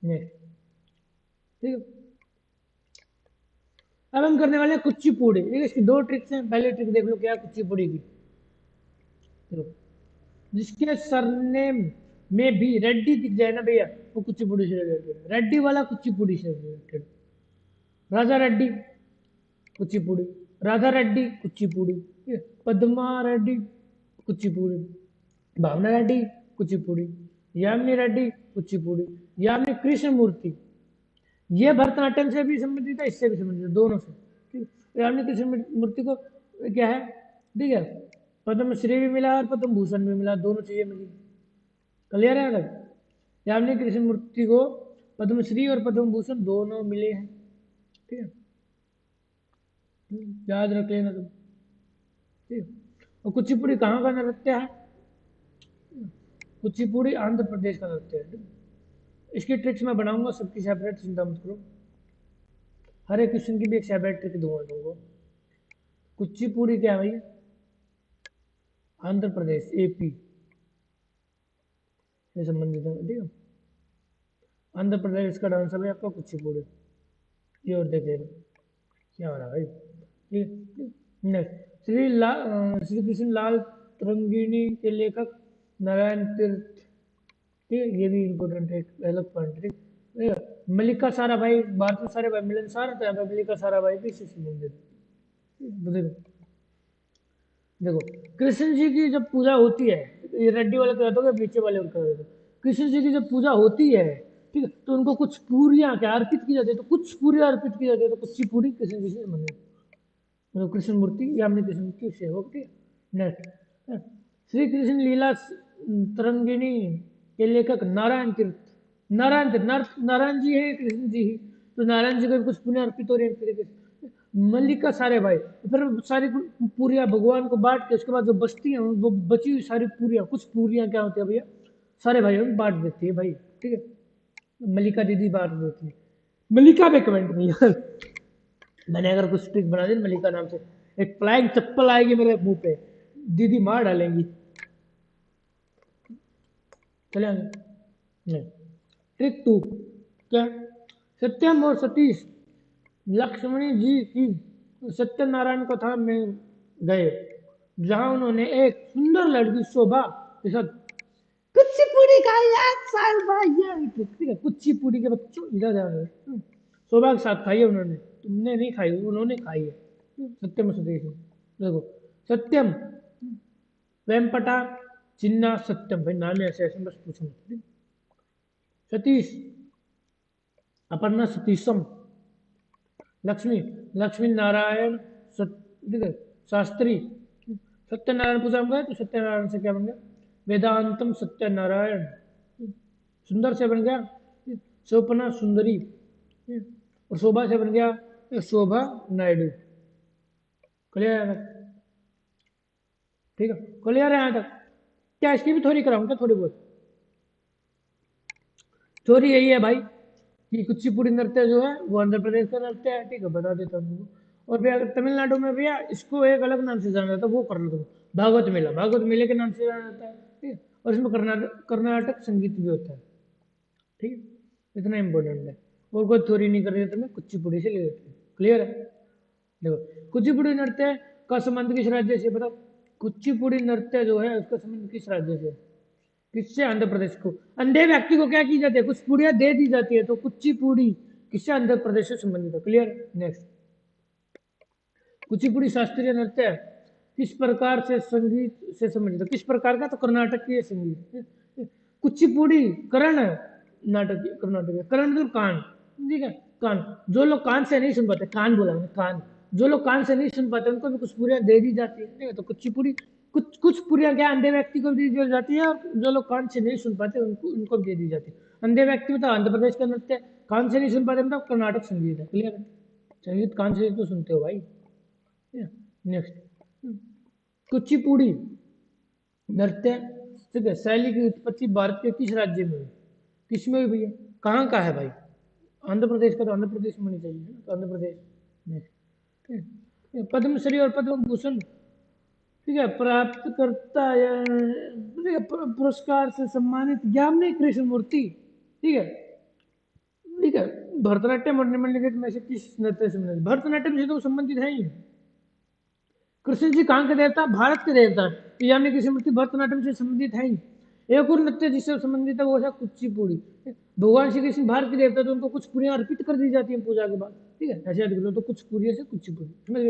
ठीक है। अब हम करने वाले हैं कुचिपुड़ी। ठीक है, इसकी दो ट्रिक्स हैं। पहली ट्रिक देख लो क्या है कुचिपुड़ी की। देखो, जिसके सरनेम में भी रेड्डी दिख जाए ना भैया, वो कुचिपुड़ी से रिलेटेड। रेड्डी वाला कुचिपुड़ी से रिलेटेड। राजा रेड्डी कुचिपुड़ी, राधा रेड्डी कुचिपुड़ी, ठीक है? पद्मा रेड्डी कुचिपुड़ी, भावना रेड्डी कुचिपुड़ी, यामिनी रेड्डी कुचिपुड़ी, यामिनी कृष्ण मूर्ति, ये भरतनाट्यम से भी संबंधित है, इससे भी संबंधित है, दोनों से। ठीक है, यामिनी कृष्ण मूर्ति को क्या है, ठीक है, पद्म श्री भी मिला और पद्म भूषण भी मिला, दोनों चीजें मिली। क्लियर है अलग। यामिनी कृष्ण मूर्ति को पद्मश्री और पद्म भूषण दोनों मिले हैं। ठीक है, याद रख लेना तुम। ठीक है, और कुचिपुड़ी कहाँ का नृत्य है? कुचिपुड़ी आंध्र प्रदेश का नृत्य है। इसकी ट्रिक्स मैं बनाऊंगा सबकी सेपरेट, चिंता मत करो। हर एक क्वेश्चन की भी एक सेपरेट ट्रिक दूंगा तुमको। कुचिपुड़ी क्या है भाई? आंध्र प्रदेश, एपी से संबंधित है। ठीक है, आंध्र प्रदेश का डांसर है आपका कुचिपुड़ी। ये और देख लेना क्या हो रहा है भाई। नेक्स्ट, श्री कृष्ण लाल तरंगिणी के लेखक नारायण तीर्थ। ठीक है, ये भी इम्पोर्टेंट है, एक अलग पॉइंट। ठीक है, मल्लिका साराभाई, भारत में सारे भाई मिलनसार थे, मल्लिका साराभाई भी इससे संबंधित। देखो, कृष्ण जी की जब पूजा होती है, ये रेड्डी वाले कर दोगे, पीछे वाले और कर दोगे। कृष्ण जी की जब पूजा होती है, ठीक है, तो उनको कुछ पूरियां क्या अर्पित की जाती है, तो कुछ पूरियां अर्पित की जाती है, तो कुछ पूरी कृष्ण जी से संबंधित, मतलब कृष्ण मूर्ति या अपने कृष्ण मूर्ति से हो। ठीक है, नेक्स्ट, श्री कृष्ण लीला तरंगिणी के लेखक नारायण तीर्थ। नारायण तीर्थ, नारायण जी है कृष्ण जी ही, तो नारायण जी को कुछ पुण्य अर्पित हो रहे हैं तरीके से। मल्लिका सारे भाई, फिर सारी पूरियां भगवान को बांट के उसके बाद जो बचती हैं वो बची हुई सारी पूरियां, कुछ पूरियां क्या होती है भैया, सारे भाइयों में बांट देती है भाई। ठीक है, मल्लिका दीदी बांट देती है। मल्लिका पे कमेंट नहीं यार, मैंने अगर कुछ ट्रिक बना दी मल्लिका नाम से, एक फ्लाइंग चप्पल आएगी मेरे मुंह पे, दीदी मार डालेंगी। चले नहीं। ट्रिक 2 क्या? सत्यम और सतीश लक्ष्मणी जी की सत्यनारायण कथा में गए, जहां उन्होंने एक सुंदर लड़की शोभा के साथ कुचिपुड़ी का याद साल भाई, ठीक है, कुचिपुड़ी के बच्चों इधर ध्यान दो। शोभा के साथ खाई है उन्होंने, तुमने नहीं खाई, उन्होंने खाई है। सत्यम सतीश, देखो, सत्यम वेम्पटा चिन्ना सत्यम, भाई नाम ऐसे ऐसे बस पूछना। सतीश अपर्णा सतीशम, लक्ष्मी लक्ष्मी नारायण शास्त्री। सत्यनारायण पूजा में गए तो सत्यनारायण से क्या बन गया? वेदांतम सत्यनारायण। सुंदर से बन गया शोभना सुंदरी, और शोभा से बन गया शोभा नायडू। क्लियर है? ठीक है, क्लियर है यहाँ तक? क्या इसकी भी थोड़ी कराऊं क्या, थोड़ी बहुत? थोड़ी यही है भाई कि कुचिपुड़ी नृत्य जो है वो आंध्र प्रदेश का नृत्य है। ठीक है, बता देता हूँ तुमको। और फिर अगर तमिलनाडु में भैया इसको एक अलग नाम से जाना जाता है, वो कर लो तुम, भागवत मेला, भागवत मेले के नाम से जाना जाता है। ठीक है, और इसमें कर्नाटक संगीत भी होता है। ठीक है, इतना इंपॉर्टेंट है। और कोई थ्योरी नहीं कर रही है तुम्हें, कुचिपुड़ी से ले। क्लियर है? देखो, कुचिपुड़ी नृत्य का संबंध किस राज्य से बताओ? कुचिपुड़ी नृत्य जो है उसका संबंध किस राज्य से? किससे? आंध्र प्रदेश को। अंधे व्यक्ति को क्या की जाती है? कुछ पूड़ियां दे दी जाती है, तो कुचिपुड़ी किससे? आंध्र प्रदेश से संबंधित है। क्लियर? नेक्स्ट, कुचिपुड़ी शास्त्रीय नृत्य किस प्रकार से संगीत से संबंधित है? किस प्रकार का? तो कर्नाटक की संगीत। कुचिपुड़ी करण नाटक, कर्नाटक करण मतलब कान। ठीक है, कान, जो लोग कान से नहीं सुन पाते, कान बोला कान, जो लोग कान से नहीं सुन पाते उनको भी कुछ पूरियां दे दी जाती है। ठीक है, तो कुचिपुड़ी कुछ पूरियां क्या अंधे व्यक्ति को भी दी जाती है, और जो लोग कान से नहीं सुन पाते उनको भी दे दी जाती है। अंधे व्यक्ति मतलब आंध्र प्रदेश का नृत्य, कान से नहीं सुन पाते मतलब कर्नाटक संगीत है। क्लियर है? संगीत कान से तो सुनते हो भाई। नेक्स्ट, कुचिपुड़ी नृत्य, ठीक है, शैली की उत्पत्ति भारत के किस राज्य में हुई? किस में हुई भैया? कहाँ का है भाई? आंध्र प्रदेश का, तो आंध्र प्रदेश में होनी चाहिए, तो आंध्र प्रदेश। नेक्स्ट, पद्मश्री और पद्म भूषण, ठीक है, प्राप्त करता पुरस्कार से सम्मानित यामिनी कृष्ण मूर्ति, ठीक है, भरतनाट्यम और निम्नलिखित में से किस नृत्य से संबंधित? भरतनाट्यम से तो संबंधित है ही। कृष्ण जी कहाँ के देवता? भारत के देवता। यानी कि स्मृति भरतनाट्यम से संबंधित है ही। एक और नृत्य जिससे संबंधित है वो है कुचिपुड़ी। भगवान श्री कृष्ण भारत के देवता, तो उनको कुछ पुड़ियाँ अर्पित कर दी जाती है पूजा के बाद, ठीक है, ऐसे याद कर लो। तो कुछ पुड़िया से कुचिपुड़ी, समझ गए?